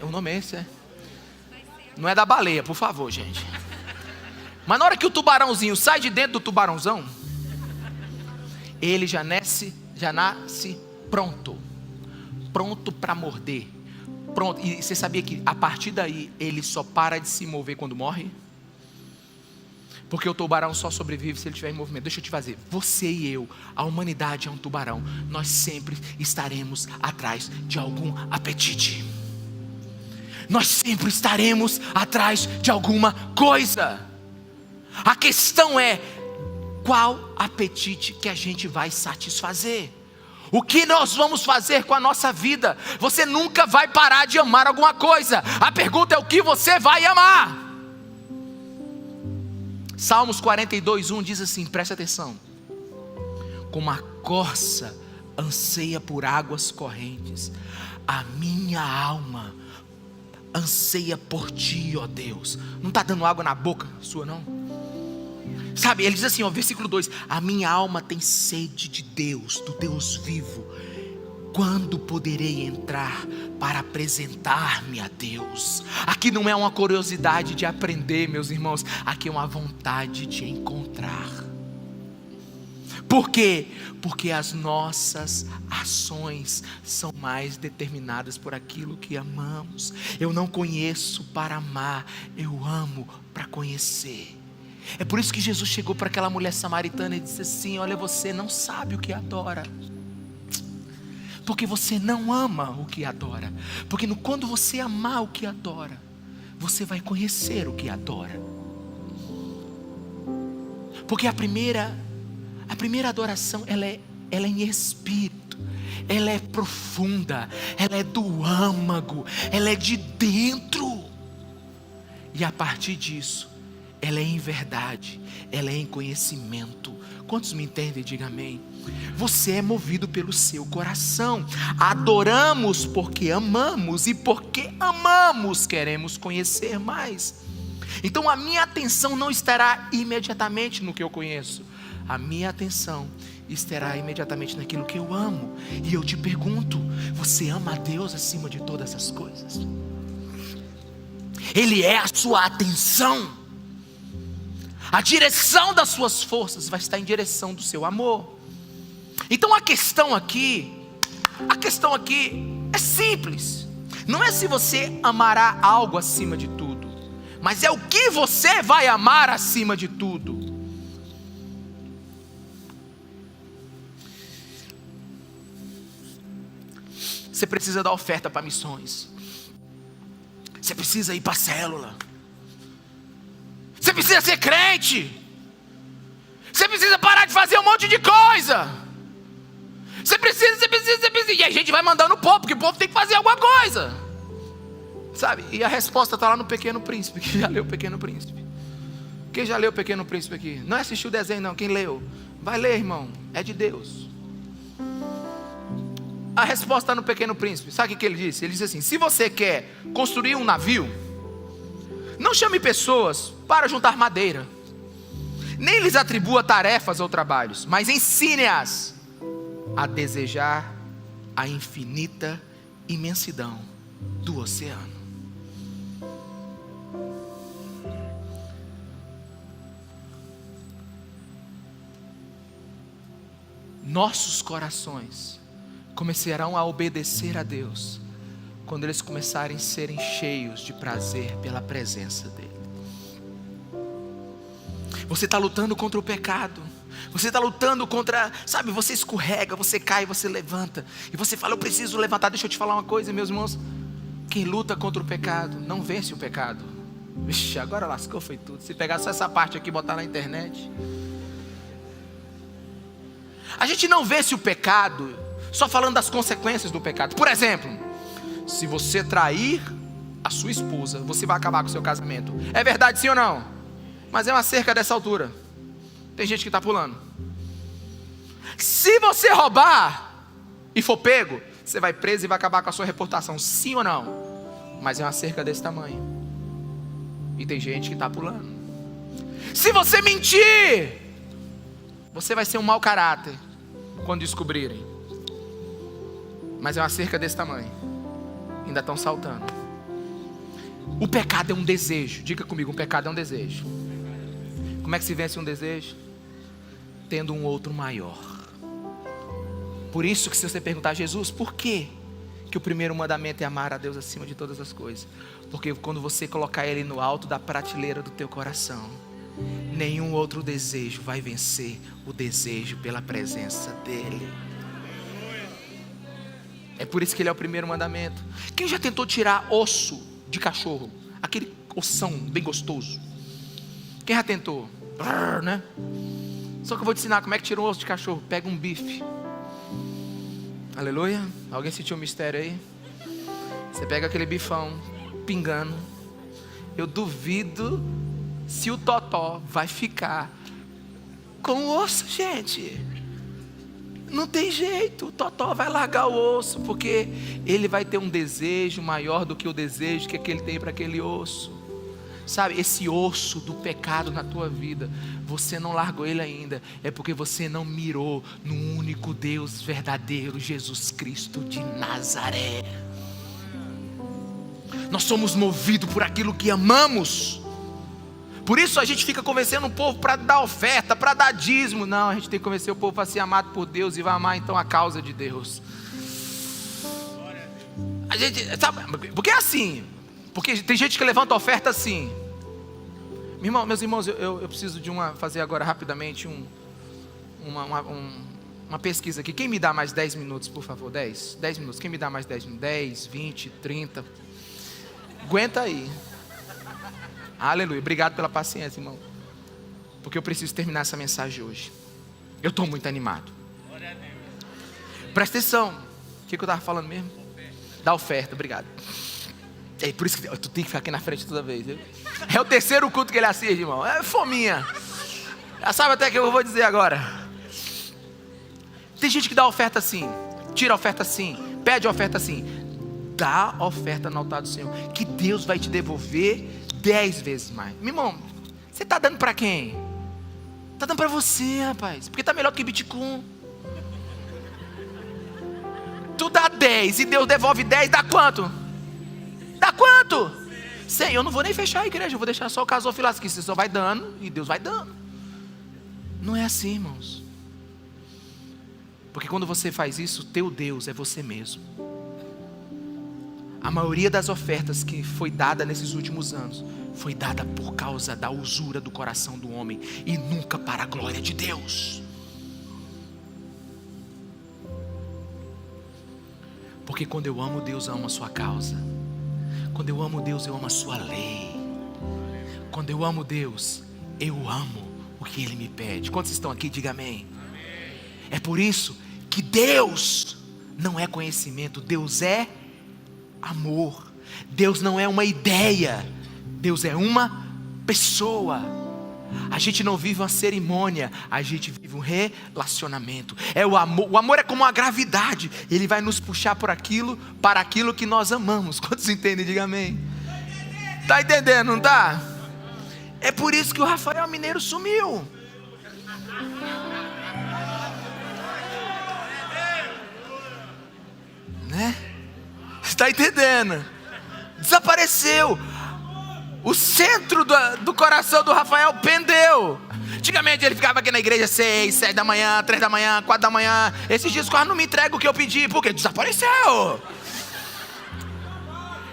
o nome é esse, Não é da baleia, por favor, gente. Mas na hora que o tubarãozinho sai de dentro do tubarãozão, ele já nasce pronto para morder. Pronto. E você sabia que a partir daí ele só para de se mover quando morre? Porque o tubarão só sobrevive se ele estiver em movimento. Deixa eu te fazer, você e eu, a humanidade é um tubarão. Nós sempre estaremos atrás de algum apetite. Nós sempre estaremos atrás de alguma coisa. A questão é: qual apetite que a gente vai satisfazer? O que nós vamos fazer com a nossa vida? Você nunca vai parar de amar alguma coisa. A pergunta é: o que você vai amar? Salmos 42:1 diz assim, preste atenção: como a corça anseia por águas correntes, a minha alma anseia por ti, ó Deus. Não está dando água na boca sua não? Sabe, ele diz assim, versículo 2: a minha alma tem sede de Deus, do Deus vivo. Quando poderei entrar para apresentar-me a Deus? Aqui não é uma curiosidade de aprender, meus irmãos. Aqui é uma vontade de encontrar. Por quê? Porque as nossas ações são mais determinadas por aquilo que amamos. Eu não conheço para amar, eu amo para conhecer. É por isso que Jesus chegou para aquela mulher samaritana e disse assim: olha, você não sabe o que adora, porque você não ama o que adora. Porque quando você amar o que adora, você vai conhecer o que adora. Porque a primeira adoração, ela é em espírito, ela é profunda, ela é do âmago, ela é de dentro. E a partir disso, ela é em verdade, ela é em conhecimento. Quantos me entendem? Diga amém. Você é movido pelo seu coração. Adoramos porque amamos, e porque amamos queremos conhecer mais. Então a minha atenção não estará imediatamente no que eu conheço. A minha atenção estará imediatamente naquilo que eu amo. E eu te pergunto: você ama a Deus acima de todas as coisas? Ele é a sua atenção. A direção das suas forças vai estar em direção do seu amor. Então a questão aqui é simples. Não é se você amará algo acima de tudo, mas é o que você vai amar acima de tudo. Você precisa dar oferta para missões. Você precisa ir para a célula. Você precisa ser crente. Você precisa parar de fazer um monte de coisa. Você precisa. E a gente vai mandando o povo, porque o povo tem que fazer alguma coisa. Sabe? E a resposta está lá no Pequeno Príncipe. Quem já leu o Pequeno Príncipe? Quem já leu o Pequeno Príncipe aqui? Não assistiu o desenho não, quem leu? Vai ler, irmão, é de Deus. A resposta está no Pequeno Príncipe. Sabe o que ele disse? Ele disse assim: se você quer construir um navio, não chame pessoas para juntar madeira, nem lhes atribua tarefas ou trabalhos, mas ensine-as a desejar a infinita imensidão do oceano. Nossos corações começarão a obedecer a Deus quando eles começarem a serem cheios de prazer pela presença dEle. Você está lutando contra o pecado. Você está lutando contra, sabe, você escorrega, você cai, você levanta. E você fala: eu preciso levantar. Deixa eu te falar uma coisa, meus irmãos. Quem luta contra o pecado não vence o pecado. Vixe, agora lascou, foi tudo. Se pegar só essa parte aqui e botar na internet. A gente não vence o pecado só falando das consequências do pecado. Por exemplo, se você trair a sua esposa, você vai acabar com o seu casamento. É verdade, sim ou não? Mas é uma cerca dessa altura. Tem gente que está pulando. Se você roubar e for pego, você vai preso e vai acabar com a sua reputação. Sim ou não? Mas é uma cerca desse tamanho. E tem gente que está pulando. Se você mentir, você vai ser um mau caráter quando descobrirem. Mas é uma cerca desse tamanho. Ainda estão saltando. O pecado é um desejo. Diga comigo, o pecado é um desejo. Como é que se vence um desejo? Tendo um outro maior. Por isso que se você perguntar: Jesus, por quê que o primeiro mandamento é amar a Deus acima de todas as coisas? Porque quando você colocar Ele no alto da prateleira do teu coração, nenhum outro desejo vai vencer o desejo pela presença dEle. É por isso que Ele é o primeiro mandamento. Quem já tentou tirar osso de cachorro? Aquele ossão bem gostoso. Quem já tentou? Né? Só que eu vou te ensinar como é que tira um osso de cachorro. Pega um bife. Aleluia. Alguém sentiu um mistério aí? Você pega aquele bifão pingando. Eu duvido se o totó vai ficar com o osso, gente. Não tem jeito. O totó vai largar o osso, porque ele vai ter um desejo maior do que o desejo que ele tem para aquele osso. Sabe, esse osso do pecado na tua vida, você não largou ele ainda. É porque você não mirou no único Deus verdadeiro, Jesus Cristo de Nazaré. Nós somos movidos por aquilo que amamos. Por isso a gente fica convencendo o povo para dar oferta, para dar dízimo. Não, a gente tem que convencer o povo para ser amado por Deus e vai amar então a causa de Deus. A gente, sabe, porque é assim. Porque tem gente que levanta oferta assim. Meus irmãos, eu preciso de fazer agora rapidamente uma pesquisa aqui. Quem me dá mais 10 minutos, por favor? 10 minutos. Quem me dá mais 10 minutos? 10, 20, 30. Aguenta aí. Aleluia. Obrigado pela paciência, irmão. Porque eu preciso terminar essa mensagem hoje. Eu estou muito animado. Presta atenção. O que eu estava falando mesmo? Da oferta. Obrigado. É por isso que tu tem que ficar aqui na frente toda vez, viu? É o terceiro culto que ele assiste, irmão. É fominha. Já sabe até o que eu vou dizer agora. Tem gente que dá oferta assim, tira a oferta assim, pede a oferta assim. Dá a oferta no altar do Senhor, que Deus vai te devolver 10 vezes mais. Meu irmão, você está dando para quem? Está dando para você, rapaz. Porque está melhor que Bitcoin. Tu dá 10 e Deus devolve 10, dá quanto? Dá quanto? 100. Eu não vou nem fechar a igreja, eu vou deixar só o casofila aqui. Você só vai dando e Deus vai dando. Não é assim, irmãos. Porque quando você faz isso, teu Deus é você mesmo. A maioria das ofertas que foi dada nesses últimos anos foi dada por causa da usura do coração do homem e nunca para a glória de Deus. Porque quando eu amo Deus, eu amo a sua causa. Quando eu amo Deus, eu amo a sua lei. Quando eu amo Deus, eu amo o que Ele me pede. Quantos estão aqui? Diga amém. É por isso que Deus não é conhecimento, Deus é amor. Deus não é uma ideia, Deus é uma pessoa. A gente não vive uma cerimônia, a gente vive um relacionamento. É o amor é como a gravidade, ele vai nos puxar para aquilo que nós amamos. Quantos entendem? Diga amém. Está entendendo, não está? É por isso que o Rafael Mineiro sumiu. Né? Está entendendo? Desapareceu. O centro do coração do Rafael pendeu. Antigamente ele ficava aqui na igreja 6, 7 da manhã, 3 da manhã, 4 da manhã. Esses dias quase não me entrega o que eu pedi, porque desapareceu.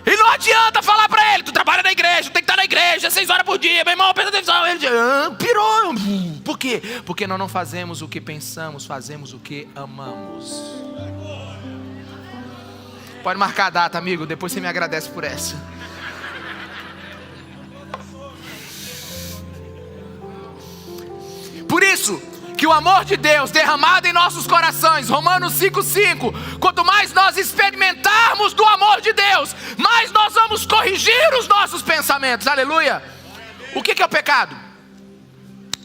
E não adianta falar para ele: tu trabalha na igreja, tu tem que estar na igreja 6 horas por dia, meu irmão, presta atenção. Ele diz: pirou. Por quê? Porque nós não fazemos o que pensamos, fazemos o que amamos. Pode marcar a data, amigo, depois você me agradece por essa. Por isso que o amor de Deus derramado em nossos corações, Romanos 5,5, quanto mais nós experimentarmos do amor de Deus, mais nós vamos corrigir os nossos pensamentos. Aleluia. O que é o pecado?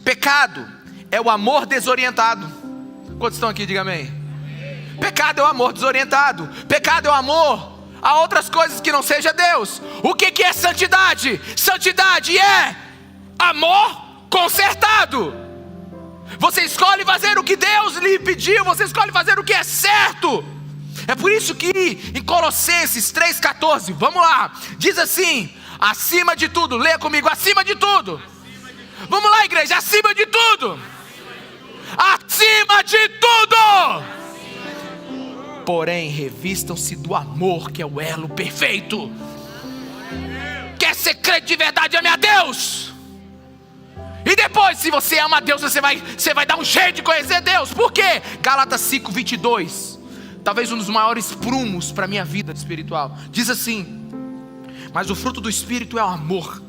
Pecado é o amor desorientado. Quantos estão aqui? Diga amém. Pecado é o amor desorientado. Pecado é o amor a outras coisas que não seja Deus. O que é santidade? Santidade é amor consertado. Você escolhe fazer o que Deus lhe pediu, você escolhe fazer o que é certo. É por isso que em Colossenses 3,14, vamos lá, diz assim: acima de tudo, leia comigo, acima de tudo. Vamos lá, igreja, acima de tudo. Acima de tudo. Porém, revistam-se do amor, que é o elo perfeito. Quer ser crente de verdade, ame a Deus. E depois, se você ama a Deus, você vai dar um jeito de conhecer Deus. Por quê? Gálatas 5:22, talvez um dos maiores prumos para a minha vida espiritual. Diz assim: mas o fruto do Espírito é o amor.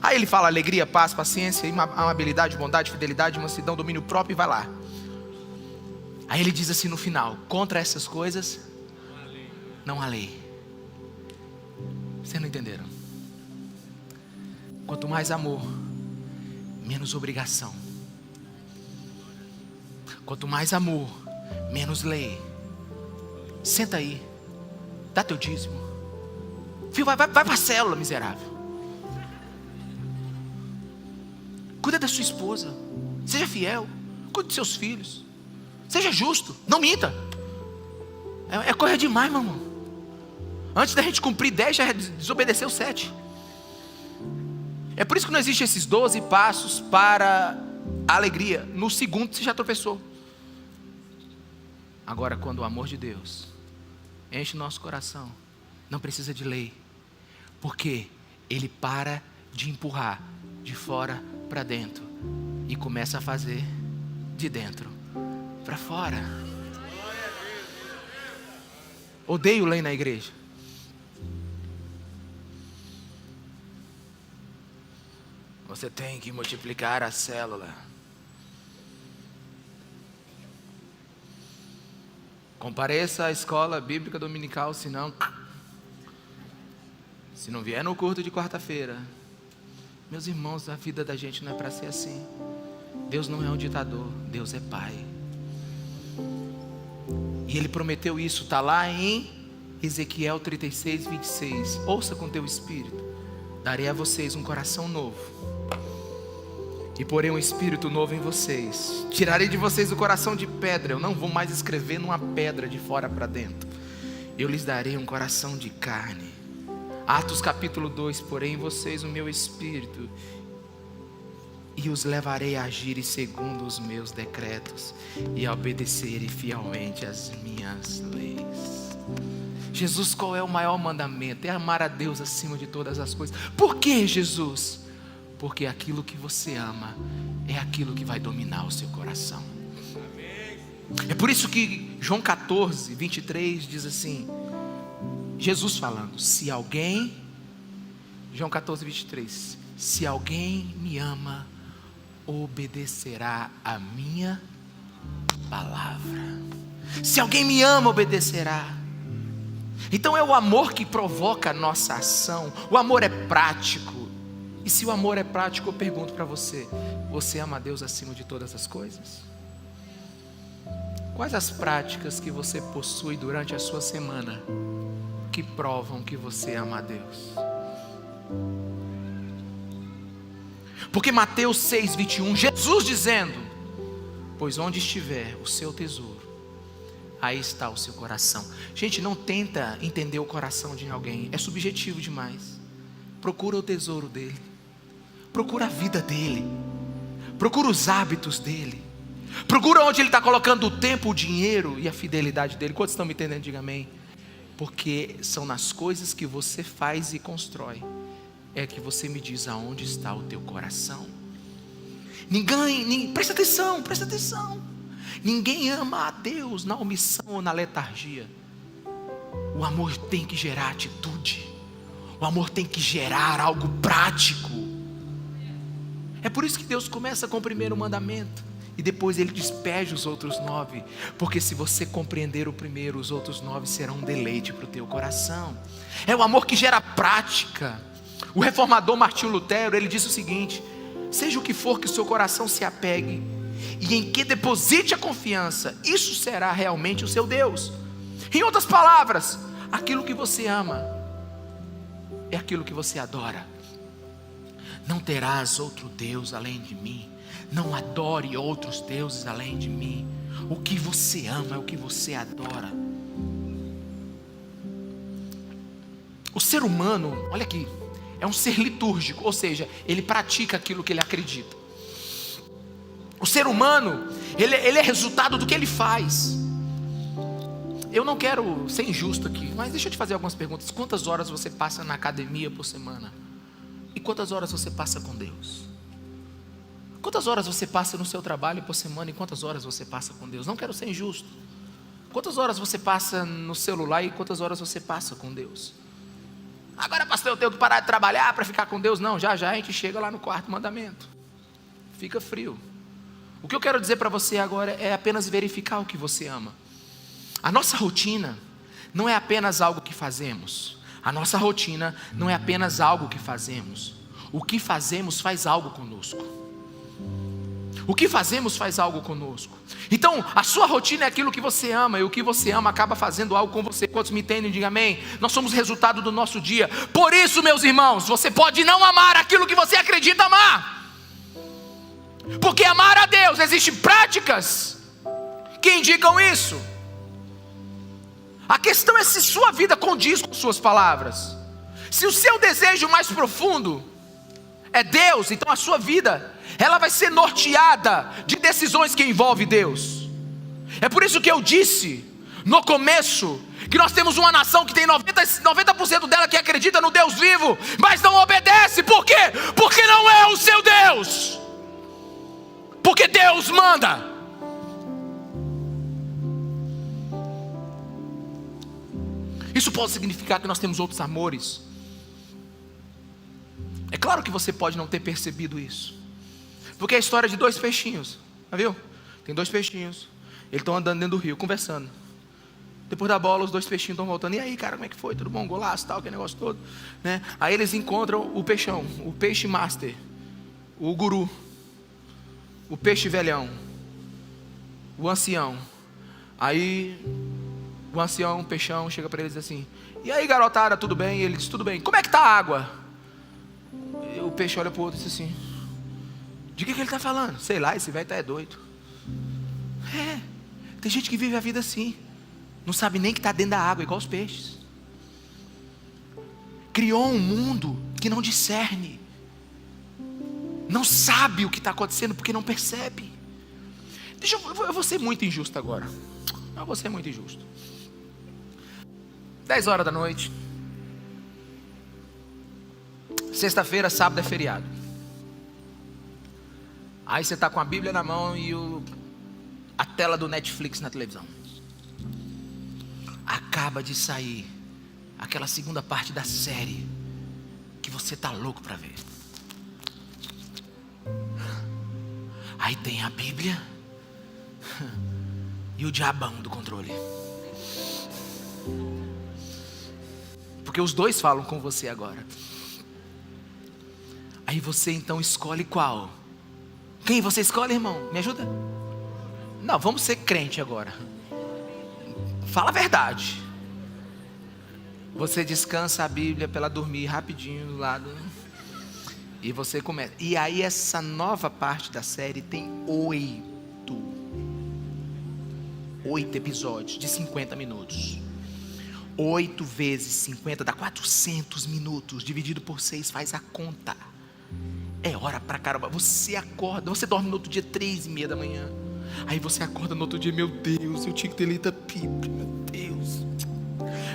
Aí ele fala alegria, paz, paciência, amabilidade, bondade, fidelidade, mansidão, domínio próprio, e vai lá. Aí ele diz assim no final: contra essas coisas não há lei. Vocês não entenderam? Quanto mais amor, menos obrigação. Quanto mais amor, menos lei. Senta aí, dá teu dízimo. Filho, vai para a célula, miserável. Cuida da sua esposa, seja fiel. Cuide dos seus filhos, seja justo, não minta. É coisa demais, meu irmão. Antes da gente cumprir 10, já desobedeceu 7. É por isso que não existem esses 12 passos para a alegria. No segundo você já tropeçou. Agora, quando o amor de Deus enche o nosso coração, não precisa de lei. Porque Ele para de empurrar de fora para dentro e começa a fazer de dentro para fora. Odeio lei na igreja. Você tem que multiplicar a célula. Compareça à escola bíblica dominical, se não vier no culto de quarta-feira. Meus irmãos, a vida da gente não é para ser assim. Deus não é um ditador, Deus é Pai. E Ele prometeu isso, está lá em Ezequiel 36:26. Ouça com teu espírito: darei a vocês um coração novo, e porei um espírito novo em vocês. Tirarei de vocês o coração de pedra. Eu não vou mais escrever numa pedra de fora para dentro. Eu lhes darei um coração de carne. Atos capítulo 2, porém em vocês o meu espírito, e os levarei a agirem segundo os meus decretos, e a obedecerem fielmente as minhas leis. Jesus, qual é o maior mandamento? É amar a Deus acima de todas as coisas. Por que, Jesus? Porque aquilo que você ama é aquilo que vai dominar o seu coração. É por isso que João 14:23 diz assim: Jesus falando, João 14, 23, se alguém me ama, obedecerá a minha palavra. Se alguém me ama, obedecerá. Então é o amor que provoca a nossa ação. O amor é prático. E se o amor é prático, eu pergunto para você: você ama a Deus acima de todas as coisas? Quais as práticas que você possui durante a sua semana que provam que você ama a Deus? Porque Mateus 6, 21, Jesus dizendo: pois onde estiver o seu tesouro, aí está o seu coração. Gente, não tenta entender o coração de alguém, é subjetivo demais. Procura o tesouro dele, procura a vida dele, procura os hábitos dele, procura onde ele está colocando o tempo, o dinheiro e a fidelidade dele. Quantos estão me entendendo? Diga amém. Porque são nas coisas que você faz e constrói é que você me diz aonde está o teu coração. Presta atenção. Ninguém ama a Deus na omissão ou na letargia. O amor tem que gerar atitude. O amor tem que gerar algo prático. É por isso que Deus começa com o primeiro mandamento e depois Ele despeja os outros 9. Porque se você compreender o primeiro, os outros 9 serão um deleite para o teu coração. É o amor que gera prática. O reformador Martinho Lutero, ele disse o seguinte: seja o que for que o seu coração se apegue e em que deposite a confiança, isso será realmente o seu Deus. Em outras palavras, aquilo que você ama é aquilo que você adora. Não terás outro Deus além de mim. Não adore outros deuses além de mim. O que você ama é o que você adora. O ser humano, olha aqui, é um ser litúrgico, ou seja, ele pratica aquilo que ele acredita. O ser humano, ele é resultado do que ele faz. Eu não quero ser injusto aqui, mas deixa eu te fazer algumas perguntas. Quantas horas você passa na academia por semana? E quantas horas você passa com Deus? Quantas horas você passa no seu trabalho por semana e quantas horas você passa com Deus? Não quero ser injusto. Quantas horas você passa no celular e quantas horas você passa com Deus? Agora, pastor, eu tenho que parar de trabalhar para ficar com Deus? Não, já a gente chega lá no 4º mandamento. Fica frio. O que eu quero dizer para você agora é apenas verificar o que você ama. A nossa rotina não é apenas algo que fazemos. A nossa rotina não é apenas algo que fazemos. O que fazemos faz algo conosco. O que fazemos faz algo conosco. Então, a sua rotina é aquilo que você ama, e o que você ama acaba fazendo algo com você. Quantos me entendem? Diga amém. Nós somos resultado do nosso dia. Por isso, meus irmãos, você pode não amar aquilo que você acredita amar. Porque amar a Deus, existem práticas que indicam isso. A questão é se sua vida condiz com suas palavras. Se o seu desejo mais profundo é Deus, então a sua vida, ela vai ser norteada de decisões que envolvem Deus. É por isso que eu disse no começo que nós temos uma nação que tem 90% dela que acredita no Deus vivo, mas não obedece. Por quê? Porque não é o seu Deus. Porque Deus manda. Isso pode significar que nós temos outros amores. É claro que você pode não ter percebido isso, porque é a história de 2 peixinhos, já viu? Tem 2 peixinhos, eles estão andando dentro do rio, conversando. Depois da bola, os 2 peixinhos estão voltando. E aí, cara, como é que foi? Tudo bom? Golaço, tal, aquele negócio todo, né? Aí eles encontram o peixão, o peixe master, o guru, o peixe velhão, o ancião. Aí o ancião, o peixão, chega para eles assim: e aí, garotada, tudo bem? E ele diz: tudo bem. Como é que está a água? E o peixe olha para o outro e diz assim: de que ele está falando? Sei lá, esse velho é doido. Tem gente que vive a vida assim, não sabe nem que está dentro da água, igual os peixes. Criou um mundo que não discerne, não sabe o que está acontecendo porque não percebe. Eu vou ser muito injusto agora. Eu vou ser muito injusto. 10 horas da noite, sexta-feira, sábado é feriado. Aí você está com a Bíblia na mão e a tela do Netflix na televisão. Acaba de sair aquela segunda parte da série que você tá louco para ver. Aí tem a Bíblia e o diabão do controle. Porque os dois falam com você agora. Aí você então escolhe qual? Quem você escolhe, irmão? Me ajuda? Não, vamos ser crente agora. Fala a verdade. Você descansa a Bíblia para ela dormir rapidinho do lado. E você começa. E aí essa nova parte da série tem 8 episódios de 50 minutos. 8 vezes 50 dá 400 minutos. Dividido por 6 faz a conta. É hora pra caramba. Você acorda, você dorme no outro dia 3:30 da manhã. Aí você acorda no outro dia, meu Deus, eu tinha que ter lido a Bíblia, meu Deus.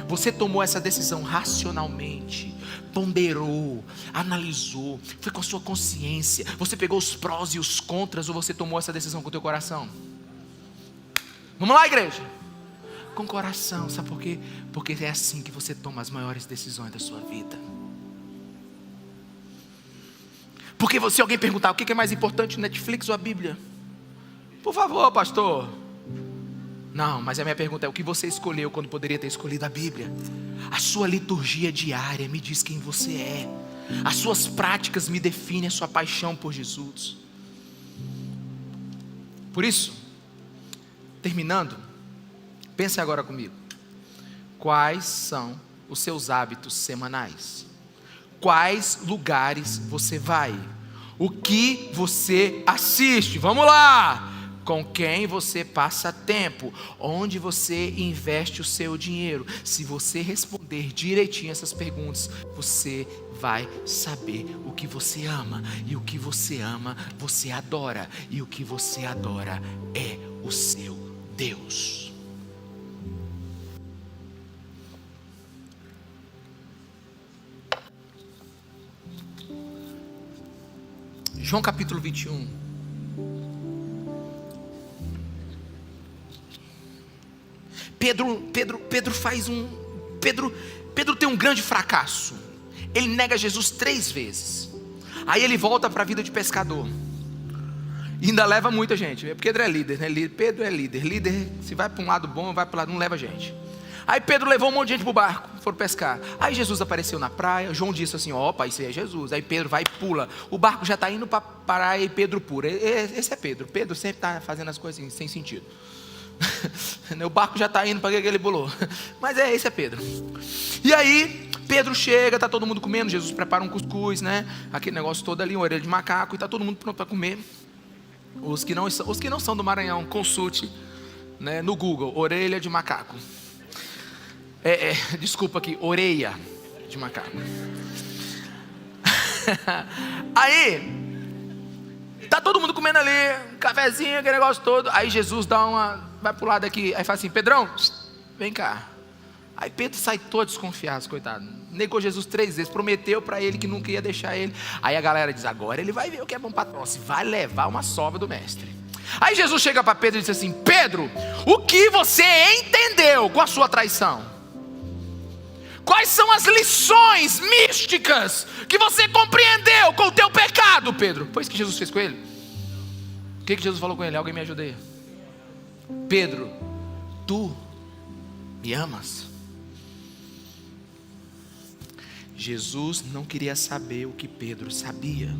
Você tomou essa decisão racionalmente, ponderou, analisou, foi com a sua consciência. Você pegou os prós e os contras, ou você tomou essa decisão com o teu coração? Vamos lá, igreja. Com o coração, sabe por quê? Porque é assim que você toma as maiores decisões da sua vida. Porque se alguém perguntar o que é mais importante, Netflix ou a Bíblia? Por favor, pastor. Não, mas a minha pergunta é: o que você escolheu quando poderia ter escolhido a Bíblia? A sua liturgia diária me diz quem você é. As suas práticas me definem a sua paixão por Jesus. Por isso, terminando, pense agora comigo. Quais são os seus hábitos semanais? Quais lugares você vai? O que você assiste? Vamos lá! Com quem você passa tempo? Onde você investe o seu dinheiro? Se você responder direitinho essas perguntas, você vai saber o que você ama. E o que você ama, você adora. E o que você adora é o seu Deus. João capítulo 21. Pedro tem um grande fracasso. Ele nega Jesus 3 vezes. Aí ele volta para a vida de pescador. E ainda leva muita gente. Porque Pedro é líder, né? Pedro é líder. Líder, se vai para um lado bom, vai para o lado, não leva gente. Aí Pedro levou um monte de gente para o barco, foram pescar. Aí Jesus apareceu na praia. João disse assim: opa, isso aí é Jesus. Aí Pedro vai e pula. O barco já está indo para a praia e Pedro pula. Esse é Pedro. Pedro sempre está fazendo as coisas sem sentido. O barco já está indo para que ele pulou. Mas esse é Pedro. E aí Pedro chega, está todo mundo comendo. Jesus prepara um cuscuz, né? Aquele negócio todo ali, uma orelha de macaco. E está todo mundo pronto para comer. Os que não são do Maranhão, consulte, né, no Google, orelha de macaco. Desculpa aqui, orelha de macaco. Aí tá todo mundo comendo ali, um cafezinho, aquele negócio todo. Aí Jesus vai pro lado aqui, aí fala assim: Pedrão, vem cá. Aí Pedro sai todo desconfiado, coitado. Negou Jesus 3 vezes, prometeu para ele que nunca ia deixar ele. Aí a galera diz: agora ele vai ver o que é bom para tosse, vai levar uma sova do mestre. Aí Jesus chega para Pedro e diz assim: Pedro, o que você entendeu com a sua traição? Quais são as lições místicas que você compreendeu com o teu pecado, Pedro? Foi isso que Jesus fez com ele? O que Jesus falou com ele? Alguém me ajuda aí. Pedro, tu me amas? Jesus não queria saber o que Pedro sabia.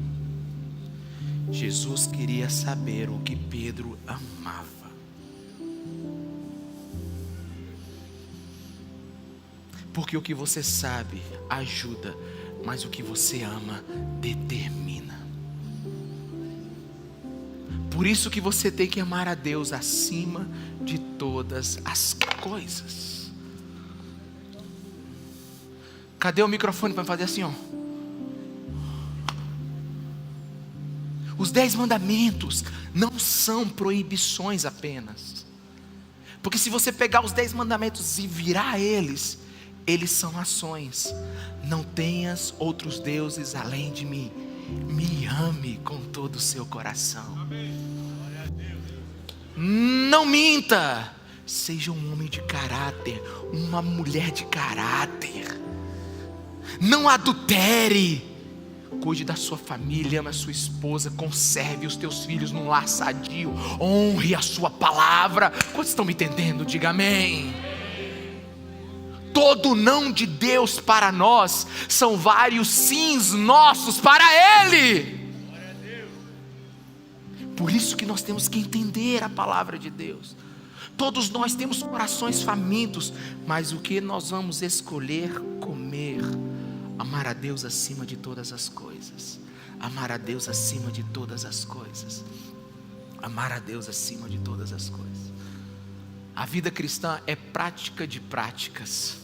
Jesus queria saber o que Pedro amava. Porque o que você sabe ajuda, mas o que você ama determina. Por isso que você tem que amar a Deus acima de todas as coisas. Cadê o microfone para fazer assim, ó? Os 10 mandamentos não são proibições apenas. Porque se você pegar os 10 mandamentos e virar eles são ações. Não tenhas outros deuses além de mim. Me ame com todo o seu coração. Não minta. Seja um homem de caráter, uma mulher de caráter. Não adultere. Cuide da sua família, ame a sua esposa, conserve os teus filhos num lar sadio, honre a sua palavra. Quantos estão me entendendo? Diga amém. Todo não de Deus para nós são vários sims nossos para Ele. Por isso que nós temos que entender a palavra de Deus. Todos nós temos corações famintos, mas o que nós vamos escolher comer? Amar a Deus acima de todas as coisas. Amar a Deus acima de todas as coisas. Amar a Deus acima de todas as coisas. A vida cristã é prática de práticas.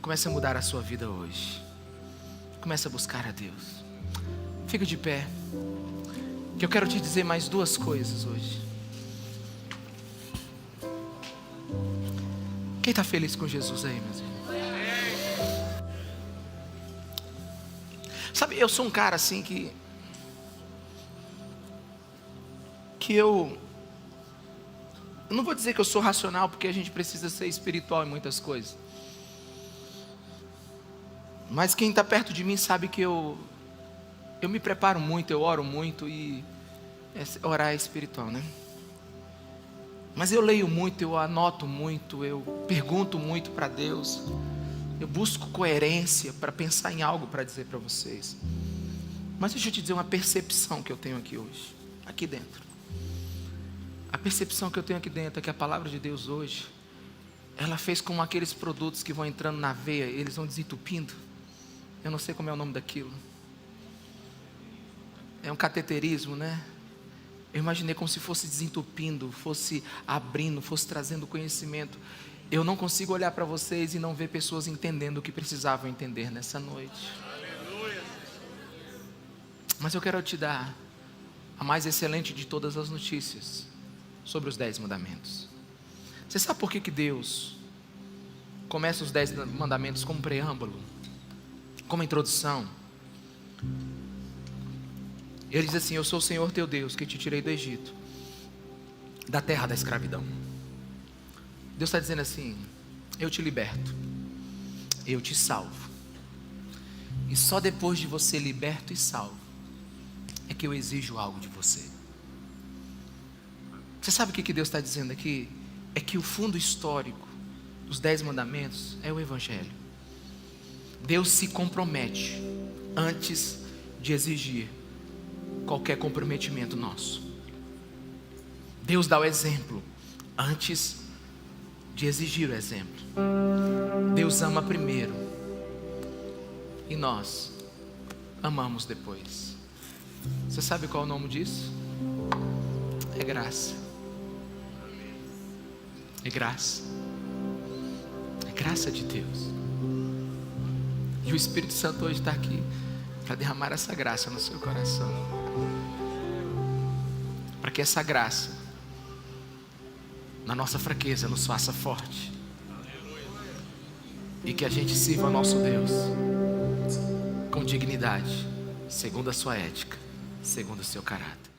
Comece a mudar a sua vida hoje. Comece a buscar a Deus. Fica de pé, que eu quero te dizer mais duas coisas hoje. Quem está feliz com Jesus aí, meus irmãos? Sabe, eu sou um cara assim que eu não vou dizer que eu sou racional, porque a gente precisa ser espiritual em muitas coisas. Mas quem está perto de mim sabe que eu me preparo muito, eu oro muito, e orar é espiritual, né? Mas eu leio muito, eu anoto muito, eu pergunto muito para Deus. Eu busco coerência para pensar em algo para dizer para vocês. Mas deixa eu te dizer uma percepção que eu tenho aqui hoje, aqui dentro. A percepção que eu tenho aqui dentro é que a palavra de Deus hoje, ela fez como aqueles produtos que vão entrando na veia, eles vão desentupindo. Eu não sei como é o nome daquilo. É um cateterismo, né? Eu imaginei como se fosse desentupindo, fosse abrindo, fosse trazendo conhecimento. Eu não consigo olhar para vocês e não ver pessoas entendendo o que precisavam entender nessa noite. Aleluia. Mas eu quero te dar a mais excelente de todas as notícias sobre os 10 mandamentos. Você sabe por que Deus começa os 10 mandamentos como preâmbulo, como introdução? Ele diz assim: eu sou o Senhor teu Deus, que te tirei do Egito, da terra da escravidão. Deus está dizendo assim: eu te liberto, eu te salvo. E só depois de você liberto e salvo é que eu exijo algo de você. Você sabe o que Deus está dizendo aqui? É que o fundo histórico dos 10 mandamentos é o Evangelho. Deus se compromete antes de exigir qualquer comprometimento nosso. Deus dá o exemplo antes de exigir o exemplo. Deus ama primeiro e nós amamos depois. Você sabe qual é o nome disso? É graça. É graça. É graça de Deus. E o Espírito Santo hoje está aqui para derramar essa graça no seu coração, para que essa graça na nossa fraqueza nos faça forte, e que a gente sirva ao nosso Deus com dignidade, segundo a sua ética, segundo o seu caráter.